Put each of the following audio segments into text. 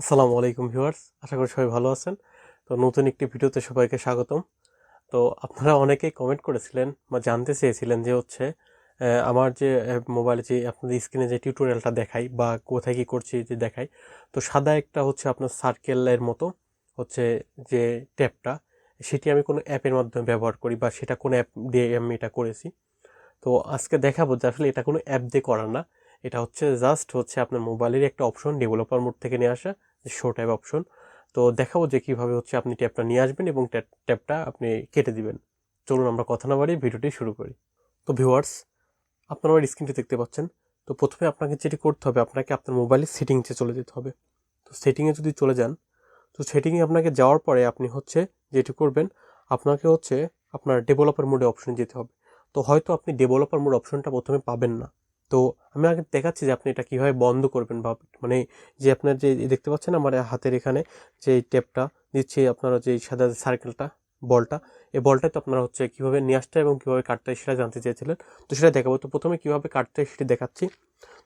আসসালামু আলাইকুম ভিউয়ার্স, আশা করি সবাই ভালো আছেন। তো নতুন একটি ভিডিওতে সবাইকে স্বাগতম। তো আপনারা অনেকেই কমেন্ট করেছিলেন বা জানতে চেয়েছিলেন যে আমার যে মোবাইলে যে আপনাদের স্ক্রিনে যে টিউটোরিয়ালটা দেখাই বা কোথায় কী করছি যে দেখাই, তো সাদা একটা আপনার সার্কেলের মতো হচ্ছে যে ট্যাবটা, সেটি আমি কোনো অ্যাপের মাধ্যমে ব্যবহার করি বা সেটা কোনো অ্যাপ দিয়ে আমি এটা করেছি। তো আজকে দেখাবো যে আসলে এটা কোনো অ্যাপ দিয়ে করা না, এটা জাস্ট আপনার মোবাইলের একটা অপশন, ডেভেলপার মোড থেকে নিয়ে আসা শো ট্যাব অপশন। তো দেখাবো যে কীভাবে আপনি ট্যাবটা নিয়ে আসবেন এবং ট্যাবটা আপনি কেটে দিবেন। চলুন আমরা কথা না বাড়িয়ে ভিডিওটি শুরু করি। তো ভিউয়ার্স, আপনারা আমার স্ক্রিনটি দেখতে পাচ্ছেন। তো প্রথমে আপনাকে যেটি করতে হবে, আপনাকে আপনার মোবাইলের সেটিংসে চলে যেতে হবে। তো সেটিংয়ে যদি চলে যান, তো সেটিংয়ে আপনাকে যাওয়ার পরে আপনি যেটি করবেন, আপনাকে আপনার ডেভেলপার মোডে অপশনে যেতে হবে। তো হয়তো আপনি ডেভেলপার মোড অপশনটা প্রথমে পাবেন না। তো আমি আগে দেখাচ্ছি যে আপনি এটা কীভাবে বন্ধ করবেন, বা মানে যে আপনার যে দেখতে পাচ্ছেন আমার হাতের এখানে যে ট্যাবটা দিচ্ছি, আপনারা যে সাদা সার্কেলটা, বলটা, এই বলটা তো আপনারা কীভাবে নিয়ে আসতে এবং কীভাবে কাটতে হয় সেটা জানতে চেয়েছিলেন। তো সেটা দেখাবো। তো প্রথমে কীভাবে কাটতে হয় সেটি দেখাচ্ছি।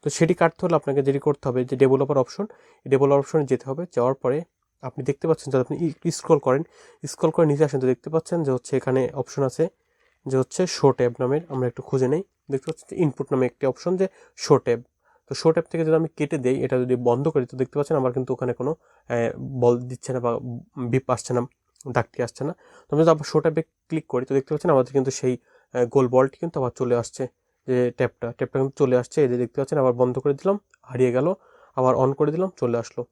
তো সেটি কাটতে হলে আপনাকে যেটি করতে হবে, যে ডেভেলপার অপশন, এই ডেভেলপার অপশনে যেতে হবে। যাওয়ার পরে আপনি দেখতে পাচ্ছেন যে আপনি স্ক্রল করে নিচে আসেন, তো দেখতে পাচ্ছেন যে এখানে অপশন আছে যে শো ট্যাব নামের। আমরা একটু খুঁজে নেই। দেখতে পাচ্ছেন যে ইনপুট নামে একটি অপশন, যে শো ট্যাব। তো শো ট্যাব থেকে যদি আমি কেটে দেই, এটা যদি বন্ধ করি, তো দেখতে পাচ্ছেন আমার কিন্তু ওখানে কোনো বল দিচ্ছে না বা বিপ আসছে না, দাগটি আসছে না। তো আমি যদি আবার শো ট্যাবে ক্লিক করি, তো দেখতে পাচ্ছেন আমাদের কিন্তু সেই গোল বলটি কিন্তু আবার চলে আসছে, যে ট্যাবটা কিন্তু চলে আসছে। এই যে দেখতে পাচ্ছেন, আবার বন্ধ করে দিলাম, হারিয়ে গেল, আবার অন করে দিলাম, চলে আসলো।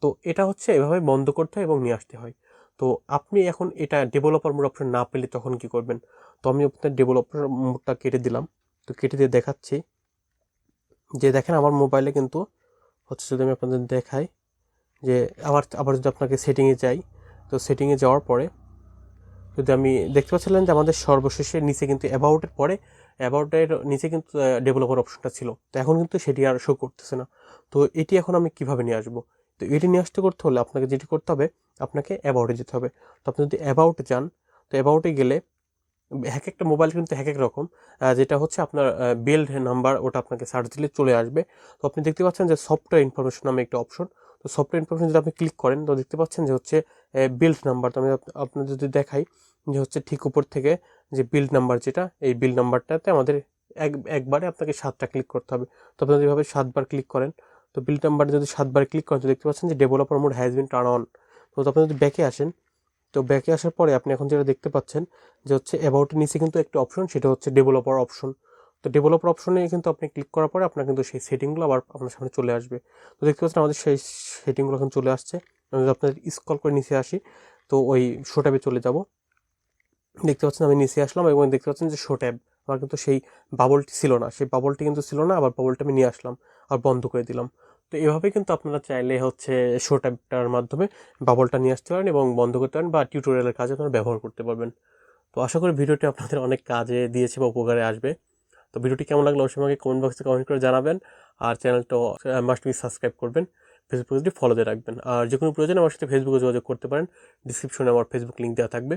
তো এটা এভাবে বন্ধ করতে হয় এবং নিয়ে আসতে হয়। তো আপনি এখন এটা ডেভেলপার মোড অপশন না পেলে তখন কি করবেন? তো আমি আপনার ডেভেলপার মোডটা কেটে দিলাম। তো কেটে দিয়ে দেখাচ্ছি যে দেখেন আমার মোবাইলে কিন্তু যদি আমি আপনাদের দেখাই, যে আবার যদি আপনাকে সেটিংয়ে যাই, তো সেটিংয়ে যাওয়ার পরে যদি আমি দেখতে পাচ্ছিলেন যে আমাদের সর্বশেষে নিচে কিন্তু অ্যাবাউটের পরে, অ্যাবাউটের নিচে কিন্তু ডেভেলপার অপশনটা ছিল। তো এখন কিন্তু সেটি আর শো করতেছে না। তো এটি এখন আমি কিভাবে নিয়ে আসবো? তো এটি নিয়ে করতে হলে আপনাকে যেটি করতে হবে, আপনাকে অ্যাবাউটে যেতে হবে। তো আপনি যদি অ্যাবাউটে যান, তো অ্যাবাউটে গেলে এক একটা মোবাইল কিন্তু এক এক রকম, যেটা আপনার বিল্ড নাম্বার, ওটা আপনাকে সার্চ দিলে চলে আসবে। তো আপনি দেখতে পাচ্ছেন যে সফটওয়্যার ইনফরমেশন নামে একটা অপশন। তো সফটওয়্যার ইনফরমেশন যদি আপনি ক্লিক করেন, তো দেখতে পাচ্ছেন যে বিল্ড নাম্বার। তো আমি আপনার যদি দেখাই, যে ঠিক উপর থেকে যে বিল্ড নাম্বার, যেটা এই বিল্ড নাম্বারটাতে আমাদের একবারে আপনাকে 7টা ক্লিক করতে হবে। তো আপনি যেভাবে 7বার ক্লিক করেন, তো বিল্ড নাম্বারে যদি 7বার ক্লিক করেন, তো দেখতে পাচ্ছেন যে developer mode has been turn on. তো আপনি যদি ব্যাকে আসেন, তো ব্যাকে আসার পরে আপনি এখন যেটা দেখতে পাচ্ছেন, যে অ্যাবাউটের নিচে কিন্তু একটা অপশন, সেটা ডেভেলপার অপশন। তো ডেভেলপার অপশনে কিন্তু আপনি ক্লিক করার পরে আপনার কিন্তু সেই সেটিংগুলো আবার আপনার সামনে চলে আসবে। তো দেখতে পাচ্ছেন আমাদের সেই সেটিংগুলো এখন চলে আসছে। আমি যদি আপনাদের স্ক্রল করে নিচে আসি, তো ওই শো ট্যাবে চলে যাব। দেখতে পাচ্ছেন আমি নিচে আসলাম এবং দেখতে পাচ্ছেন যে শো ট্যাব, আমার কিন্তু সেই বাবলটি ছিল না, সেই বাবলটি কিন্তু ছিল না, আবার বাবলটা আমি নিয়ে আসলাম আর বন্ধ করে দিলাম। তো এভাবে কিন্তু আপনারা চাইলে শো ট্যাবটার মাধ্যমে বাবলটা নিয়ে আসতে পারেন এবং বন্ধ করতে পারেন, বা টিউটোরিয়ালের কাজে আপনারা ব্যবহার করতে পারবেন। তো আশা করি ভিডিওটি আপনাদের অনেক কাজে দিয়েছে বা উপকারে আসবে। তো ভিডিওটি কেমন লাগলো অবশ্যই আমাকে কমেন্ট বক্সে কমেন্ট করে জানাবেন। আর চ্যানেলটা মাস্ট বি সাবস্ক্রাইব করবেন, ফেসবুক পেজটি ফলো দিয়ে রাখবেন। আর যে কোনো প্রয়োজনে আমার সাথে ফেসবুকে যোগাযোগ করতে পারেন। ডিসক্রিপশনে আমার ফেসবুক লিঙ্ক দেওয়া থাকবে,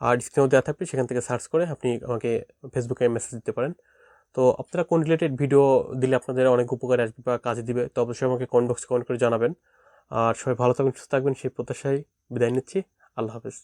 আর ডিসক্রিপশনে দেওয়া থাকবে, সেখান থেকে সার্চ করে আপনি আমাকে ফেসবুকে মেসেজ দিতে পারেন। তো আপনারা কোন রিলেটেড ভিডিও দিলে আপনাদের অনেক উপকারে আসবে বা কাজে দিবে, তো অবশ্যই আমাকে কমেন্ট বক্সে কমেন্ট করে জানাবেন। আর সবাই ভালো থাকবেন, সুস্থ থাকবেন, সেই প্রত্যাশায় বিদায় নিচ্ছি। আল্লাহ হাফেজ।